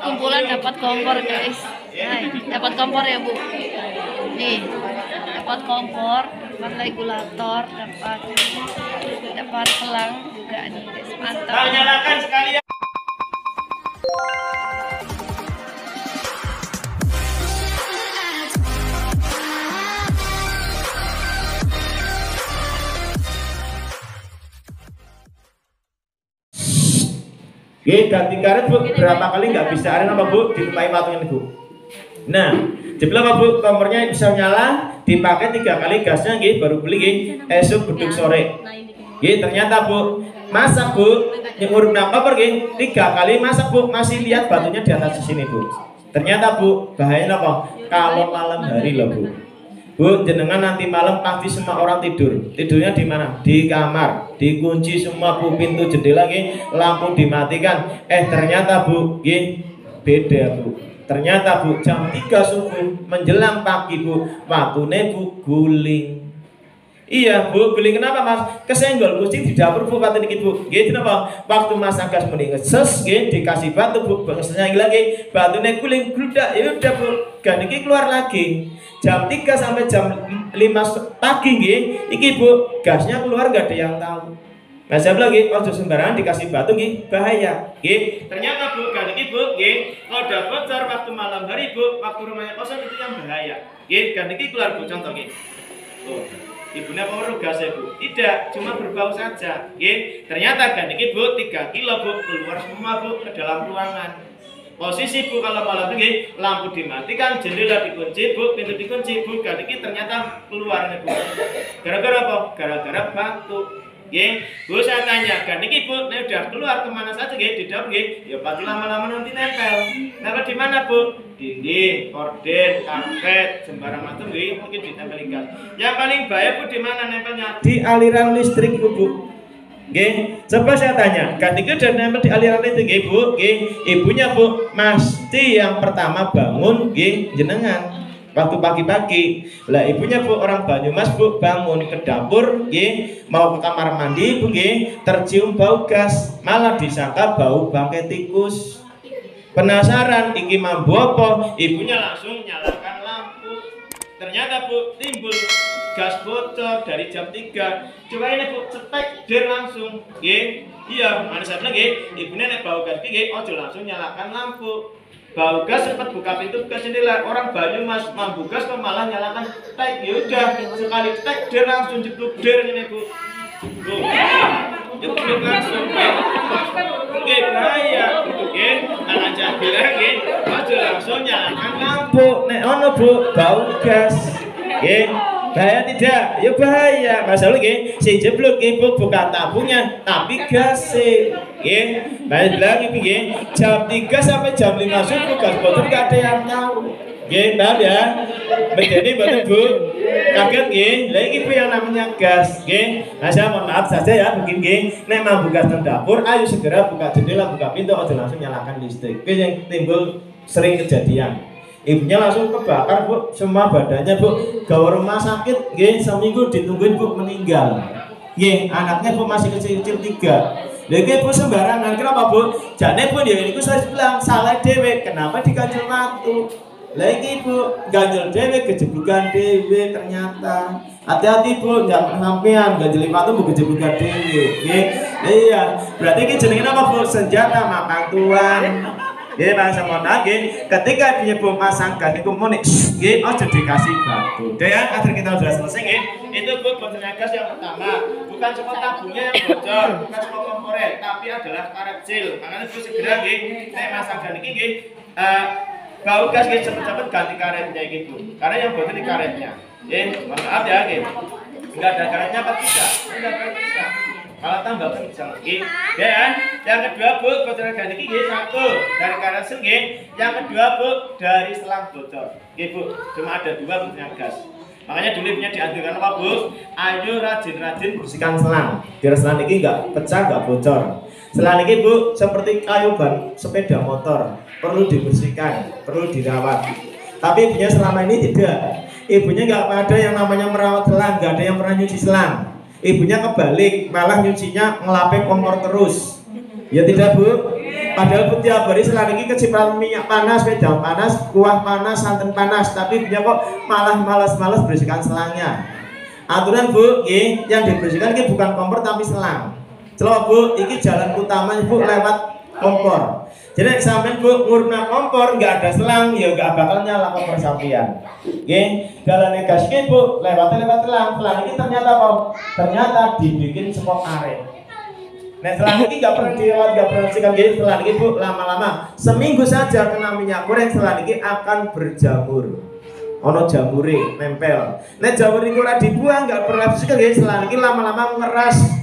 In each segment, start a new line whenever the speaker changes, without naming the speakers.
kumpulan dapat kompor guys. Nah, dapat kompor ya Bu. Nih, dapat kompor, dapat regulator, dapat selang juga nih guys. Mantap.
Nah, nyalakan sekalian. Ganti karet Bu, berapa kali nggak bisa ada apa Bu, ditupai patungnya Bu. Nah, jeblok apa Bu, kompornya bisa nyala, dipakai 3 kali gasnya gitu, baru beli esok beduk sore. Gitu, ternyata Bu, masak Bu, nyemur kompor gitu, 3 kali masak Bu, masih lihat batunya di atas sini Bu. Ternyata Bu, bahaya apa? Kalau malam hari loh Bu. Bu, jenengan nanti malam pasti semua orang tidur. Tidurnya di mana? Di kamar. Dikunci semua Bu, pintu jendela lampu dimatikan. Ternyata Bu, beda Bu. Ternyata Bu, jam 3 subuh menjelang pagi Bu, watune Bu guling. Iya Bu, guling kenapa Mas? Kesenggol kucing di dapur Bu, paten iki Bu. Nggih kenapa? Waktu masak gas muni ngeses nggih dikasih batu Bu, ngesesnya lagi batune guling gludak. Ya udah Bu, gan iki keluar lagi. Jam 3 sampai jam 5 pagi nggih, iki Bu, gasnya keluar gak ada yang tahu. Nah, saya lagi ojo sembarangan dikasih batu nggih, bahaya. Nggih, ternyata Bu, gan iki Bu, nggih, kalau udah bocor waktu malam hari Bu, waktu rumahnya kosong itu yang bahaya. Nggih, gan iki keluar Bu, contoh nggih. Tuh. Ibunya perlu gas ya Bu? Tidak, cuma berbau saja. Ternyata gan iki Bu, 3 kilo Bu, keluar semua Bu ke dalam ruangan. Posisi Bu kalau malam ini lampu dimatikan, jendela dikunci Bu, pintu dikunci Bu, gan iki ternyata keluar nih Bu. Gara-gara apa? Gara-gara batu. Bu saya tanya, gan iki Bu, ini udah keluar kemana saja di dapur ya pasti lama-lama nanti nempel. Nempel di mana Bu? Dinding, korden, karpet, sembarang macam mungkin ditempel gas. Yang paling bahaya Bu di mana nempelnya? Di aliran listrik Bu. Coba saya tanya, ketika udah nempel di aliran listrik Bu, ibunya Bu, mesti yang pertama bangun jenengan. Waktu pagi-pagi, lah ibunya Bu orang Banyumas Bu, bangun ke dapur, mau ke kamar mandi Bu, tercium bau gas, malah disangka bau bangkai tikus. Penasaran iki mambu apa? Ibunya langsung nyalakan lampu. Ternyata Bu, timbul gas bocor dari jam 3. Coba ini Bu, cetek der langsung. Iya, mana saya bilang ibunya nek bau gas ojo langsung nyalakan lampu. Bau gas sempat buka pintu, buka jendela. Orang Banyumas mambu gas kok malah nyalakan tek. Ya udah, sekali tek der langsung jeblok der ini Bu. Jeblok langsung. Bahaya. Anak jangan bilang ojo langsung nyalakan lampu. Nek ono Bu, bau gas. Bahaya tidak? Ya bahaya. Masalah si jeblok Bu bukan tabungnya, tapi gas Bahaya bilang jam 3 sampai jam 5 subuh gas bocor gak ada yang tahu. Paham ya? Menjadi betul Bu, kaget lagi Bu yang namanya gas. Nah saya mohon maaf saja ya, begini nek mau buka dapur, ayo segera buka jendela, buka pintu, ojo langsung nyalakan listrik. Yang timbul sering kejadian. Ibunya langsung kebakar Bu, semua badannya Bu, gawa rumah sakit, seminggu ditungguin Bu meninggal. Anaknya Bu masih kecil-kecil 3. Lagi Bu sembarangan, kenapa Bu? Jane pun ya ini saya bilang salah dewe, kenapa diganjel matu? Lagi Bu, ganjel dewe, kejeblukan dewe ternyata. Hati-hati Bu, jangan sampean ganjel matu Bu kejeblukan dewe. Iya, berarti ini jenengin apa Bu? Senjata makan tuan. Bahasa Mona, ketika dia pasang gas itu monik, ojo dikasih batu. Ya, akhir kita sudah selesai, itu Bu bocornya gas yang pertama, bukan cuma tabungnya yang bocor, bukan cuma komporen, tapi adalah karet sil. Makanya Bu segera saya masang gas ini, bau gas cepet-cepet ganti karetnya Bu, karena yang bocor di karetnya. Maaf ya, nggak ada karetnya apa tidak? Nggak bisa. Kalau tambah kencang, ya. Yang kedua Bu, bocoran gas ini satu dari karet sil, yang kedua Bu dari selang bocor. Bu, cuma ada 2 bentuknya gas. Makanya dulu punya dianjurkan apa Bu? Ayo rajin-rajin bersihkan selang, biar selang ini nggak pecah, nggak bocor. Selang ini Bu seperti kayu ban sepeda motor, perlu dibersihkan, perlu dirawat. Tapi ibunya selama ini tidak. Ibunya nggak ada yang namanya merawat selang, nggak ada yang pernah nyuci selang. Ibunya kebalik, malah nyucinya ngelapin kompor terus. Ya tidak Bu? Padahal Bu tiap hari selang ini kecipratan minyak panas, wedang panas, kuah panas, santan panas, tapi punya kok malah malas-malas bersihkan selangnya. Aturan Bu, yang dibersihkan ini bukan kompor tapi selang. Celok Bu, ini jalan utama Bu lewat kompor. Jadi sampai Bu ngurna kompor nggak ada selang, ya nggak bakal nyala kompor sampean. Jalan gas ini Bu lewat selang. Selang ini ternyata apa? Ternyata dibikin spot karet. Nah selang ini nggak pernah dirawat, nggak pernah dibersihkan. Selang ini Bu lama-lama seminggu saja kena minyak goreng, selang ini akan berjamur. Ono jamure nempel. Nah jamur ini ora dibuang, nggak pernah dibersihkan. Selang ini lama-lama ngeras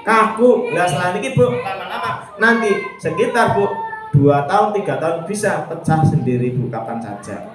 kaku. Nah selang ini Bu lama-lama nanti sekitar Bu 2 tahun 3 tahun bisa pecah sendiri Bu kapan saja.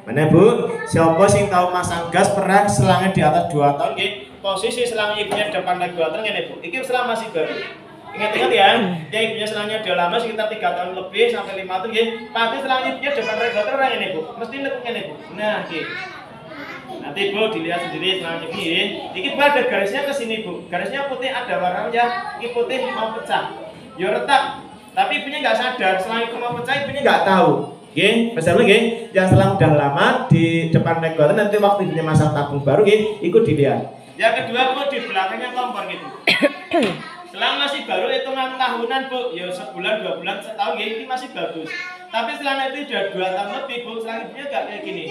Mana Bu? Siapa sih tahu masang gas pernah selangnya di atas 2 tahun? Posisi selangnya ibunya depan regulator ngene Bu. Iki selang masih baru. Ingat-ingat ya, yang ibunya selangnya udah lama sekitar 3 tahun lebih sampai 5 tahun pasti selangnya ibunya depan regulator orang ini Bu. Mesti nekuk ngene Bu. Nah, nanti Bu dilihat sendiri selangnya ini. Iki Bu ada garisnya ke sini Bu. Garisnya putih ada warnanya, ini putih mau pecah. Yo retak. Tapi ibunya nggak sadar, selang itu mau pecah ibunya nggak tahu. Misalnya yang selang udah lama di depan regulator nanti waktu ibunya masang tabung baru, ikut dilihat. Yang kedua Bu di belakangnya kompor gitu. Selang masih baru hitungan tahunan Bu, ya sebulan 2 bulan setahun ini masih bagus. Tapi selang itu udah 2 tahun lebih Bu, selang ibunya nggak kayak gini.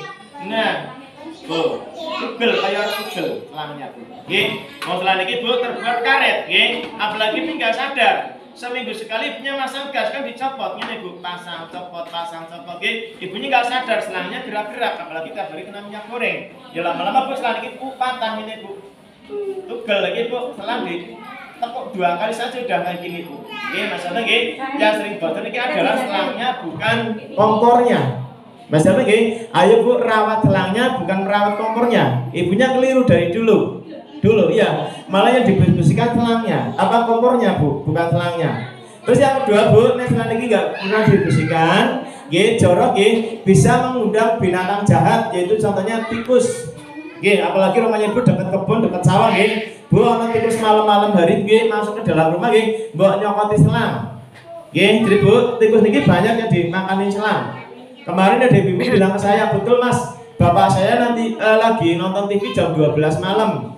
Nah, Bu, tugel kayak tugel selangnya Bu. Mau selang ini Bu terbuat karet, apalagi ini nggak sadar. Seminggu sekali ibunya masang gas kan dicopot ini Bu, pasang copot ibunya nggak sadar selangnya gerak-gerak, apalagi tiap hari kena minyak goreng. Ya lama-lama Bu selang ini Bu patah ini Bu, tugel lagi Bu, selang di tepuk 2 kali saja udah kayak gini Bu. Masalahnya yang sering bocor ini adalah selangnya bukan kompornya. Masalahnya ayo Bu rawat selangnya bukan merawat kompornya. Ibunya keliru dari dulu ya, malah yang dibersihkan selangnya, apa kompornya Bu, bukan selangnya. Terus yang kedua Bu, selang ini nggak pernah dibersihkan, jorok bisa mengundang binatang jahat, yaitu contohnya tikus. Apalagi rumahnya Bu dekat kebun, dekat sawah, Bu ada tikus malam-malam hari masuk ke dalam rumah, bawa nyokoti selang. Jadi Bu, tikus ini banyak yang dimakanin selang. Kemarin ada ibu bilang ke saya, betul Mas, bapak saya nanti lagi nonton TV jam 12 malam.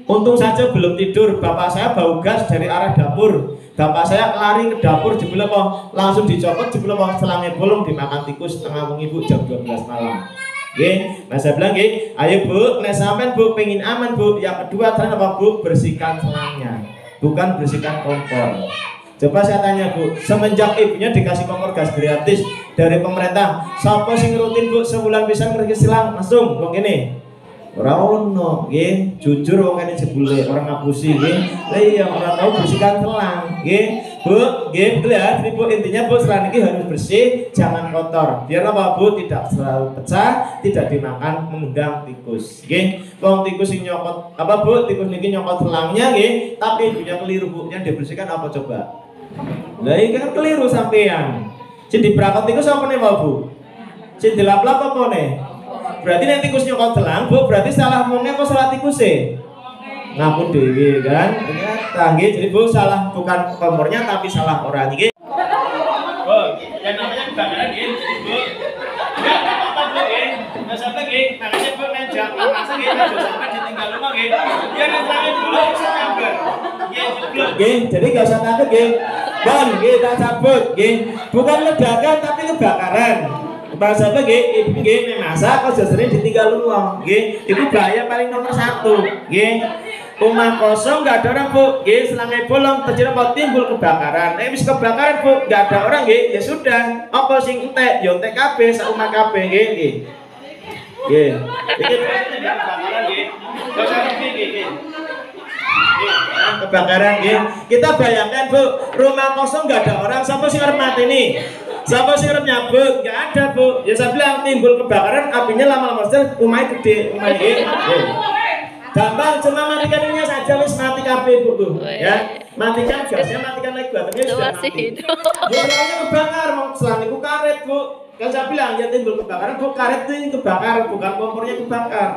Untung saja belum tidur, bapak saya bau gas dari arah dapur. Bapak saya lari ke dapur, jebule kok langsung dicopot, jebule kok selangnya bolong dimakan tikus tengah wengi Bu jam 12 malam. Nah saya bilang ayo Bu, nek sampean Bu pengen aman Bu, yang kedua adalah apa Bu? Bersihkan selangnya, bukan bersihkan kompor. Coba saya tanya Bu, semenjak ibunya dikasih kompor gas gratis dari pemerintah, siapa sing rutin Bu sebulan bisa ngerti selang langsung kok gini? Orang ono, jujur wong kene jebule orang ngapusi, iya orang tahu bersihkan selang, Bu, betul ya. Jadi Bu intinya Bu selang ini harus bersih, jangan kotor. Biar apa Bu tidak selalu pecah, tidak dimakan mengundang tikus, Wong tikus ini nyokot, apa Bu tikus ini nyokot selangnya, tapi ibunya keliru Bu, yang dibersihkan apa coba? Lah ini kan keliru sampean. Jadi berangkat tikus apa nih Bu? Jadi dilap-lap apa nih? Berarti nanti tikus nyokot selang Bu, berarti salah ngomongnya kok salah tikus ngaku dewi kan? Ternyata jadi Bu salah bukan kompornya tapi salah orang Bu, yang namanya kebakaran Bu. Enggak apa-apa Bu Nah sampai tangannya Bu menjak panasan sampai ditinggal rumah dia ngeselangin dulu sampai jadi gak usah takut Bang, kita cabut bukan ledakan tapi kebakaran. Bahasa apa ibu masak kok sering ditinggal uang, itu bahaya paling nomor 1, rumah kosong nggak ada orang Bu, selangnya bolong terjadi apa timbul kebakaran. Bisa kebakaran Bu, nggak ada orang ya sudah, apa sing entek, ya entek kabeh, saumah kabeh iki kebakaran kita bayangkan Bu, rumah kosong nggak ada orang, siapa sing arep mati ini? Siapa sih yang nyabut? Gak ada Bu. Ya saya bilang timbul kebakaran, apinya lama-lama saja rumahnya gede, rumahnya gampang, cuma matikan ininya saja, wis mati kabeh Bu ya. Matikan gasnya, matikan lagi baterainya sudah mati. Ya soalnya kebakar, mau selang itu karet Bu. Kan saya bilang ya timbul kebakaran, Bu karet itu kebakar, bukan kompornya kebakar.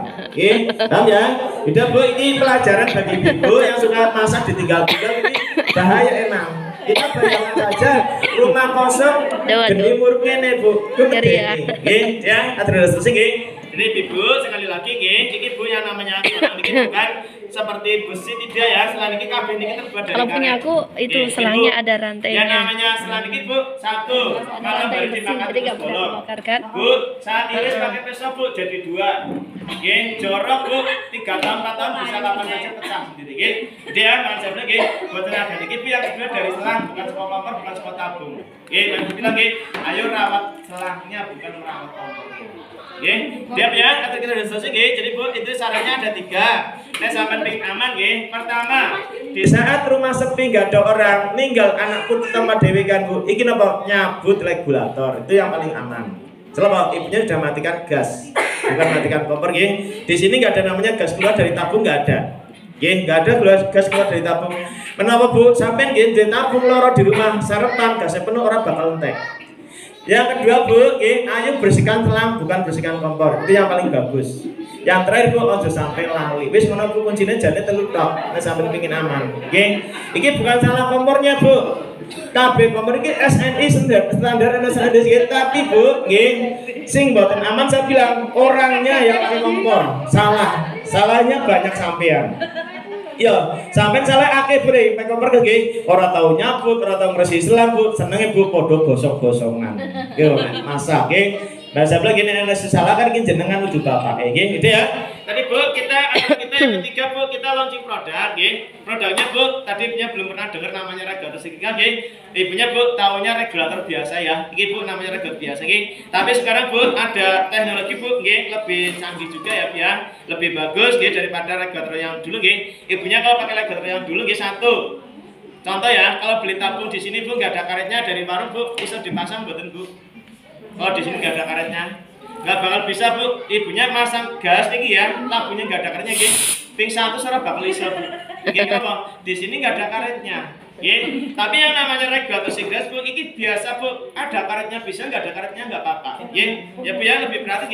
Paham ya? Udah Bu, ini pelajaran bagi ibu yang suka masak ditinggal-tinggal ini bahaya emang. Kita bayangkan saja rumah kosong geni murkene Bu.
Ngeri ya.
Nggih, ya, terus nggih. Jadi Ibu sekali lagi nggih, iki Bu yang namanya iki bukan seperti besi tidak ya, selang ini kabin ini terbuat dari
Kalau punya aku itu selangnya ada rantainya.
Yang namanya selang ini Bu, satu. Kalau baru dimakan
jadi nggak
terus
boleh
bolong.
dibakar kan?
Bu, saat ini pakai pisau Bu jadi 2. Nggih, jorok Bu, 3 tahun 4 tahun bisa kapan saja pecah sendiri nggih. Jadi ya, Mas Jabla nggih, buat tenaga niki Bu yang kedua dari selang, bukan sekolah kompor, bukan sekolah tabung. Nggih, Mas bilang nggih, ayo rawat selangnya bukan merawat kompor. Nggih, siap ya, kata kita sudah selesai nggih. Jadi Bu, itu syaratnya ada 3. Nah, sampai ping aman nggih. Pertama, di saat rumah sepi nggak ada orang, ninggal anakku tanpa dewi kan Bu. Iki napa nyabut regulator. Itu yang paling aman. Selama ibunya sudah matikan gas, bukan matikan kompor nggih. Di sini nggak ada namanya gas keluar dari tabung, nggak ada. Nggih, nggak ada gas keluar dari tabung. Menapa Bu? Sampai nggih di tabung loro di rumah sarapan gasnya penuh orang bakal entek. Yang kedua Bu, ayo bersihkan selang bukan bersihkan kompor. Itu yang paling bagus. Yang terakhir Bu, ojo sampai lali. Wis ngono Bu, kuncinya jane telu tok. Nek sampeyan pengin aman. Nggih. Iki bukan salah kompornya Bu. Kabeh kompor iki SNI standar internasional tapi Bu, nggih, sing mboten aman saya bilang orangnya yang pakai kompor. Salah. Salahnya banyak sampean. Ya, sampean salah akeh bre, pakai kompor nggih, ora tau nyabut, ora tau ngresiki selang Bu, senenge Bu padha gosong-gosongan. Yo, masak nggih. Nah, saya gini ada salah kan ini jenengan udah bapak, gitu ya. Tadi Bu, kita yang ketiga Bu, kita launching produk, produknya Bu, tadi punya belum pernah dengar namanya regulator segitiga, ibunya Bu, taunya regulator biasa ya, ini Bu namanya regulator biasa, tapi sekarang Bu ada teknologi Bu, lebih canggih juga ya, lebih bagus, daripada regulator yang dulu, ibunya kalau pakai regulator yang dulu, satu. Contoh ya, kalau beli tabung di sini Bu nggak ada karetnya dari warung Bu, bisa dipasang buatan Bu. Oh di sini nggak ada karetnya, nggak bakal bisa Bu. Ibunya masang gas tinggi ya, tabungnya nggak ada karetnya, ping 1 suara bakal iso Bu. Apa? Di sini nggak ada karetnya, tapi yang namanya regulator gas Bu, ini biasa Bu, ada karetnya bisa, nggak ada karetnya nggak apa-apa, ya Bu ya lebih berarti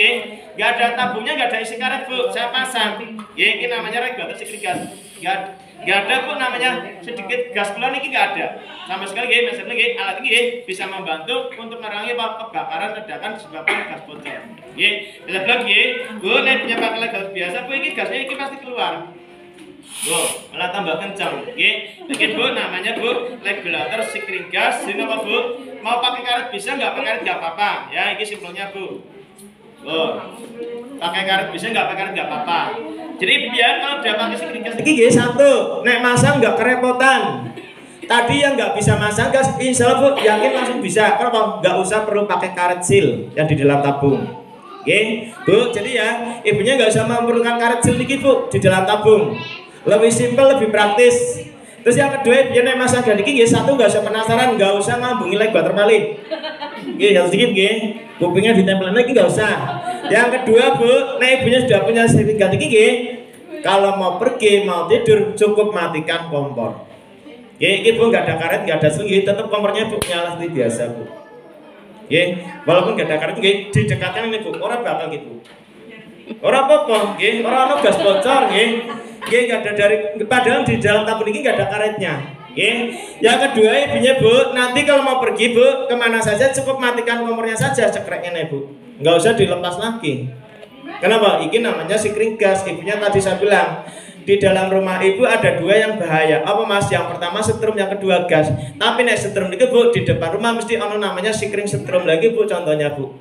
nggak ada tabungnya, nggak ada isi karet Bu, saya pasang, ini namanya regulator gas. Gak ada Bu namanya sedikit gas keluar ini gak ada sama sekali maksudnya alat ini bisa membantu untuk menerangi kebakaran ledakan disebabkan gas bocor. Bisa bilang Bu, nek punya pakai gas biasa Bu, ini gasnya ini pasti keluar. Bu, malah tambah kencang. Ini Bu namanya Bu regulator sikring gas. Ini apa Bu? Mau pakai karet bisa, nggak pakai karet nggak apa-apa. Ya, ini simpelnya Bu. Pakai karet bisa, nggak pakai karet nggak apa-apa. Jadi biar kalau dia pakai sikring gas ini satu, nek masang nggak kerepotan. Tadi yang nggak bisa masang gas, insya Allah Bu yakin langsung bisa. Kenapa? Nggak usah perlu pakai karet seal yang di dalam tabung. Bu, jadi ya ibunya nggak usah memerlukan karet seal ini Bu di dalam tabung. Lebih simpel, lebih praktis. Terus yang kedua, biar nek masang dan ini satu nggak usah penasaran, nggak usah ngambungi regulator balik. Yang sedikit kupingnya ditempel lagi nggak usah. Yang kedua Bu, nah ibunya sudah punya sertifikat ini, kalau mau pergi, mau tidur cukup matikan kompor. Ini Bu nggak ada karet, nggak ada seling, tetap kompornya Bu nyala seperti biasa Bu. Walaupun nggak ada karet, didekatkan ini Bu, orang bakal gitu. Orang apa-apa, orang gas bocor, nggak ada dari, padahal di dalam tabung ini nggak ada karetnya. Yang kedua ibunya Bu, nanti kalau mau pergi Bu kemana saja cukup matikan kompornya saja cekreknya Bu, nggak usah dilepas lagi. Kenapa? Ini namanya sikring gas. Ibunya tadi saya bilang di dalam rumah ibu ada 2 yang bahaya. Apa Mas? Yang pertama setrum, yang kedua gas. Tapi nek setrum itu Bu di depan rumah mesti ono namanya sikring setrum lagi Bu, contohnya Bu.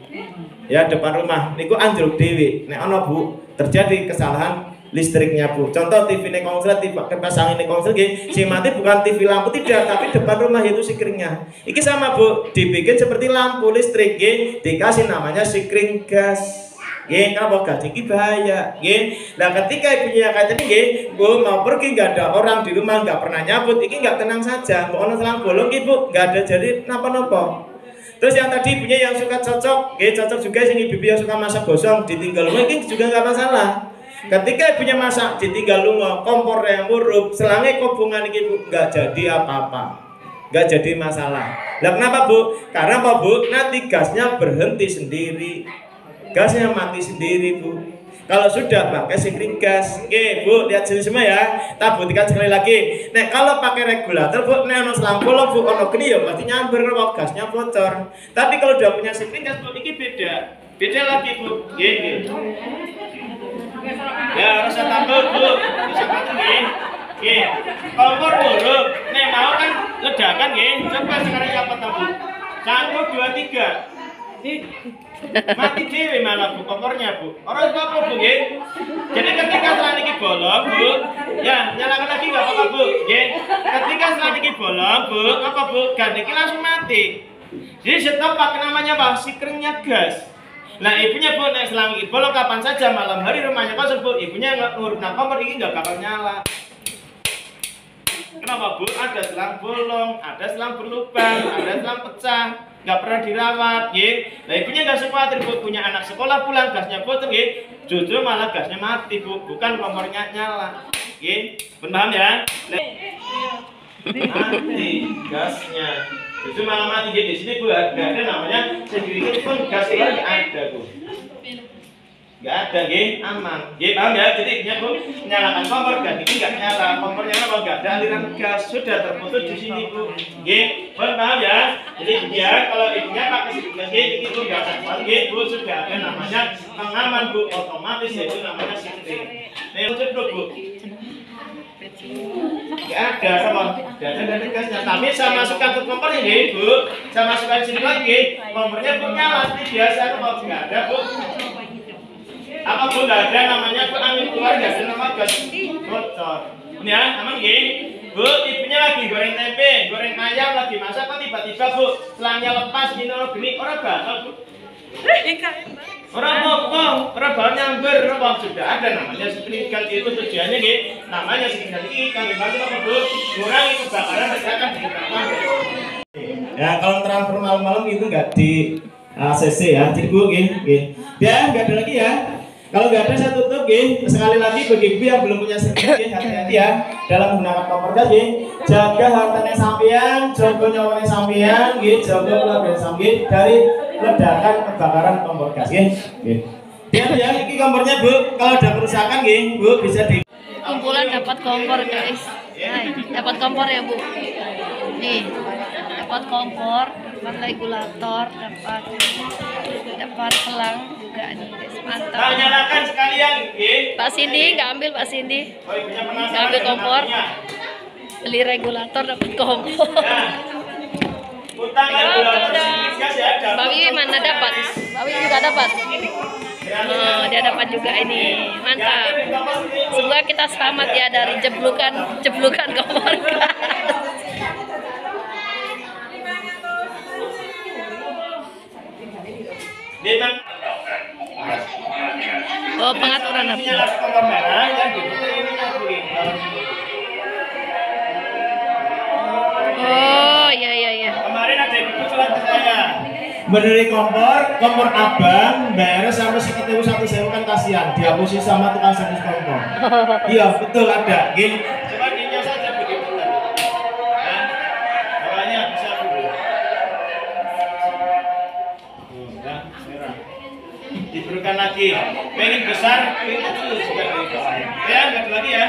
Ya depan rumah niku anjlok dewi. Nek ono Bu terjadi kesalahan listriknya Bu. Contoh TV ini konslet, pasang ini konslet, si mati bukan TV lampu tidak, tapi depan rumah itu sikringnya. Iki sama Bu, dibikin seperti lampu listrik, dikasih namanya sikring gas. Kenapa gas ini bahaya? Nah ketika ibunya kayak tadi, Bu mau pergi nggak ada orang di rumah, nggak pernah nyabut, ini nggak tenang saja. Mau ono selang bolong, Bu nggak ada jadi napa-napa. Terus yang tadi ibunya yang suka cocok, cocok juga sini ibu yang suka masak gosong, ditinggal mungkin juga nggak masalah. Ketika ibunya masak ditinggal lunga, kompor yang muruk, selangnya kobongan ini Bu nggak jadi apa-apa, nggak jadi masalah. Lah kenapa Bu? Karena apa Bu? Nanti gasnya berhenti sendiri, gasnya mati sendiri Bu. Kalau sudah pakai sikring gas. Oke, Bu, lihat sini semua ya. Tak buktikan sekali lagi. Nah, kalau pakai regulator, Bu, nek ono selang bolong, Bu, ono geni ya pasti nyamber kalau gasnya bocor. Tapi kalau udah punya sikring gas, Bu, ini beda. Beda lagi, Bu. Nggih. Ya, harus takut, Bu. Bisa takut nggih. Nggih. Kompor buruk. Nek mau kan ledakan nggih. Coba sekarang dapat Bu. 1 2 3. Mati dewe malah Bu kompornya Bu. Orang apa Bu nggih? Jadi ketika setelah niki bolong Bu, ya nyalakan lagi enggak apa-apa Bu nggih. Ketika setelah niki bolong Bu, apa Bu? Gas niki langsung mati. Jadi stop pakai namanya apa? Sikringnya gas. Nah ibunya Bu nek selang iki bolong kapan saja malam hari rumahnya kosong Bu, ibunya ngurut nang kompor iki enggak bakal nyala. Kenapa Bu? Ada selang bolong, ada selang berlubang, ada selang pecah, nggak pernah dirawat, ya. Nah ibunya nggak khawatir Bu, punya anak sekolah pulang gasnya bocor, ya. Justru malah gasnya mati Bu, bukan kompornya nyala, ya. Paham ya? Mati gasnya, justru malah mati. Jadi di sini Bu ada namanya sedikit pun gas lagi ada Bu. Nggak ada, nggih, aman. Nggih, paham ya? Jadi ibunya Bu menyalakan kompor, gas ini nggak nyala. Kompornya apa? Nggak ada aliran gas, sudah terputus di sini Bu. Nggih, paham ya? Jadi dia kalau ibunya pakai sikring gas, ini Bu nggak ada masalah. Nggih, Bu sudah ada namanya pengaman Bu, otomatis yaitu namanya sikring. Nah, itu Bu. Nggak ada sama, nggak ada dari gasnya. Tapi saya masukkan ke kompor ini Bu, saya masukkan sini lagi, kompornya Bu nyala. Ini biasa kalau nggak ada Bu. Apa pun nggak ada namanya Bu angin keluar nggak ada nama gas bocor. Ini ya, aman nggih. Bu, ibunya lagi goreng tempe, goreng ayam lagi masak kan tiba-tiba Bu selangnya lepas gini orang bakal Bu. Orang mau, orang bakal nyamber, orang sudah ada namanya sikring gas itu tujuannya nggih. Namanya sikring gas ini kan dibantu apa Bu? Mengurangi kebakaran ledakan di kamar. Ya kalau transfer malam-malam itu nggak di ACC ya, jadi Bu nggih. Ya nggak ada lagi ya. Kalau nggak ada saya tutup, sekali lagi bagi ibu yang belum punya sikring, hati-hati ya dalam menggunakan kompor gas, jaga hartanya sampean, jaga nyawanya sampean, jaga keluarga sampean dari ledakan kebakaran kompor gas, Lihat ya, ini kompornya Bu, kalau ada kerusakan, Bu bisa di
Kumpulan dapat kompor guys. Nah, dapat kompor ya Bu. Nih, dapat kompor, dapat regulator, dapat selang juga nih guys. Mantap.
Nah, nyalakan sekalian,
Pak Cindy nggak ambil Pak Cindy.
Oh, ibunya
Nggak
penasaran
ambil
dengan
kompor.
namanya.
Beli regulator dapat kompor.
Nah, utang regulator sikring gas ya.
Mbak Wiwi mana dapat? Mbak Wiwi juga dapat. Oh, dia dapat juga ini. Mantap. Semoga kita selamat ya dari jeblukan kompor gas.
Memang
Oh, pengaturan
ini
api.
nyala kompor merah yang diputar ini nyambungin.
Oh, iya.
Kemarin ada yang surat ke saya. Meneri kompor abang, bayarnya sampai sekitar 1.000 kan kasihan, dihapusin sama tukang servis kompor. Iya betul ada, gini. Coba dinya saja begitu tadi. Nah, bawahnya bisa dulu. Nah, merah. Diberikan lagi, pengen besar, pengen kecil juga dari bawah. Ya, nggak ada lagi ya.